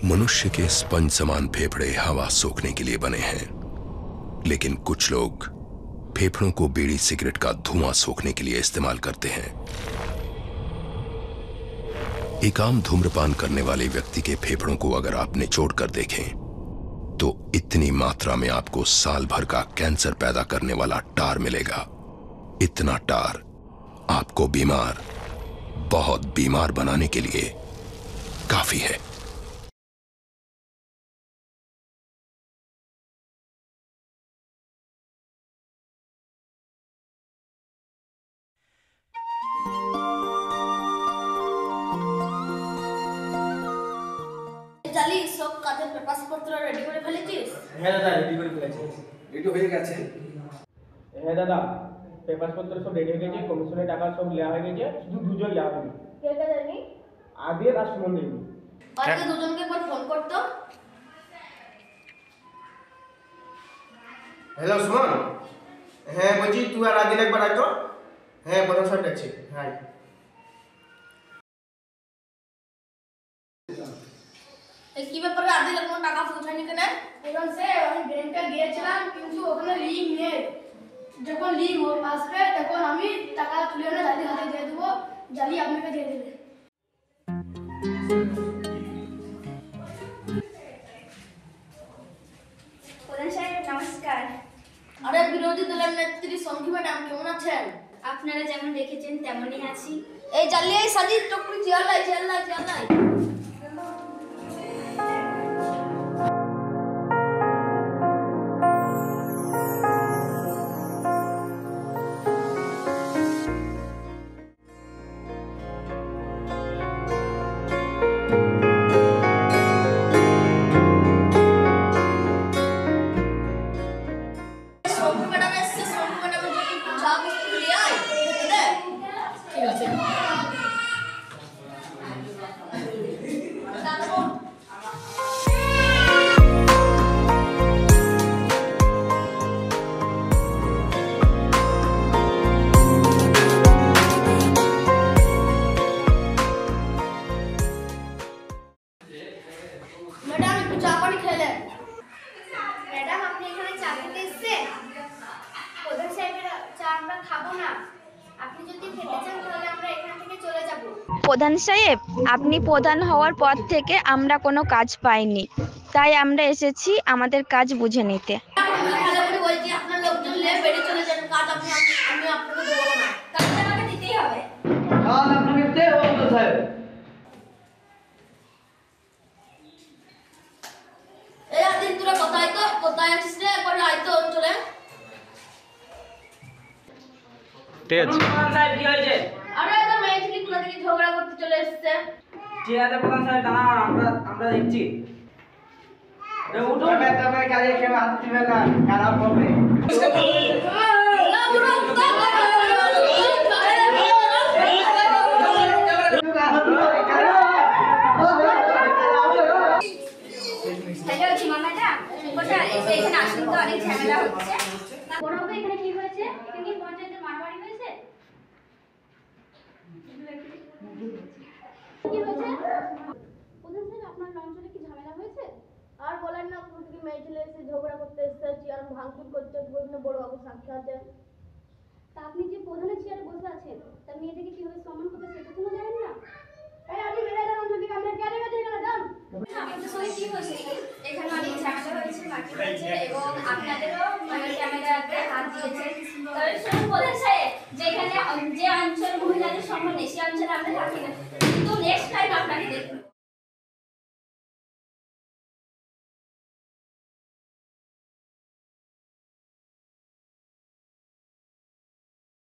मनुष्य के स्पंज समान फेफड़े हवा सोखने के लिए बने हैं, लेकिन कुछ लोग फेफड़ों को बीड़ी सिगरेट का धुआं सोखने के लिए इस्तेमाल करते हैं। एक आम धूम्रपान करने वाले व्यक्ति के फेफड़ों को अगर आप निचोड़ कर देखें तो इतनी मात्रा में आपको साल भर का कैंसर पैदा करने वाला टार मिलेगा। इतना टार आपको बीमार, बहुत बीमार बनाने के लिए काफी है। জালি সব কাজের পেপারপত্র রেডি করে ফেলেছিস? হ্যাঁ দাদা, রেডি করে ফেলেছি। রেডি হয়ে গেছে? হ্যাঁ দাদা, পেপারপত্র সব রেডি হয়ে গেছে, কমিশনের টাকা সব নেওয়া হয়ে গেছে, শুধু দুজন যাওয়া হয়নি। কে কে জানি? আদিল আর সুমন দেবী। আজকে দুজনকে একবার ফোন করতো। হ্যালো সুমন, হ্যাঁ বলছি তুই আর আদিল একবার আয় তো। হ্যাঁ প্রধান স্যার ডাকছি। হ্যাঁ কি ব্যাপারে আদিল কোনো টাকা পৌঁছায়নি কেন? প্রধান স্যার, আমি ব্যাংকে গিয়েছিলাম কিন্তু ওখানে লিঙ্ক নেই। যখন লিঙ্ক আসবে তখন আমি টাকা তুলে এনে জালি হাতে দিয়ে দেবো, জালি আপনাকে দিয়ে দেবে। প্রধান সাহেব নমস্কার। আরে বিরোধী দলের নেত্রী সঙ্গী ম্যাডাম কেমন আছেন? আপনারা যেমন দেখেছেন তেমনই আছি। এই জালি এই সাজিদ টুকরি চেয়ারলাই চেয়ারলাই চেয়ারলাই। ম্যাডাম আপনি এখানে চা খেতে এসেছেন? প্রধান সাহেবের চা আমরা খাবো না। আপনি যদি খেতে চান তাহলে আমরা এখান থেকে চলে যাব। প্রধান সাহেব, আপনি প্রধান হওয়ার পর থেকে আমরা কোনো কাজ পাইনি, তাই আমরা এসেছি আমাদের কাজ বুঝে নিতে। বলছি আপনার লোকজন নিয়ে বেরিয়ে চলে যান, কাজ আমি আপনাকে দেবো না। তাহলে আমাকে দিতেই হবে। কাজ আপনাকে দিতে হবে প্রধান সাহেব। এই আদিল তোরা কোথায় আছিস রে? একবার আয় তো অঞ্চলে। ঠিক আছে প্রধান সাহেব, কি হয়েছে? আরে এটা মেয়েছিলি কোথা থেকে ঝগড়া করতে চলে এসেছে। ঠিক আছে প্রধান সাহেব, দাঁড়ান, আমরা দেখছি। উঠুন, তবে কাজে কেউ হাত দিবে না, খারাপ হবে। হ্যালো ঝিমা ম্যাডাম, কোথায় এখানে আসুন তো, অনেক ঝামেলা হচ্ছে। বড় ভাই এখানে কি হয়েছে? এখানে কি পঞ্চায়েতের মারামারি হয়েছে? কি হয়েছে? প্রধান সাহেব আপনার অঞ্চলে কি ঝামেলা হয়েছে? আর বলেন না, কোথা থেকে মেয়ে ছেলে এসে ঝগড়া করতে এসেছে, চেয়ার ভাঙচুর করছে, বিভিন্ন বড় বাবু সাক্ষী আছে। তা আপনি যে প্রধানের চেয়ারে বসে আছেন, তা মেয়েদেরকে কিভাবে সম্মান করতে সেটা কোনো জানেন না? এই আপনি বেড়ে যান অঞ্চল থেকে, আমরা কে রেখেছি এখানে যান। আপনাদের সঙ্গে কি হয়েছে? এখানে অনেক ঝামেলা হয়েছে, মাটি হয়েছে এবং আপনাদেরও মানে ক্যামেরাতে হাত দিয়েছে। তবে শুনুন প্রধান সাহেব, যেখানে যে অঞ্চল মহিলাদের সম্মান নেই, সে অঞ্চলে আমরা থাকি না।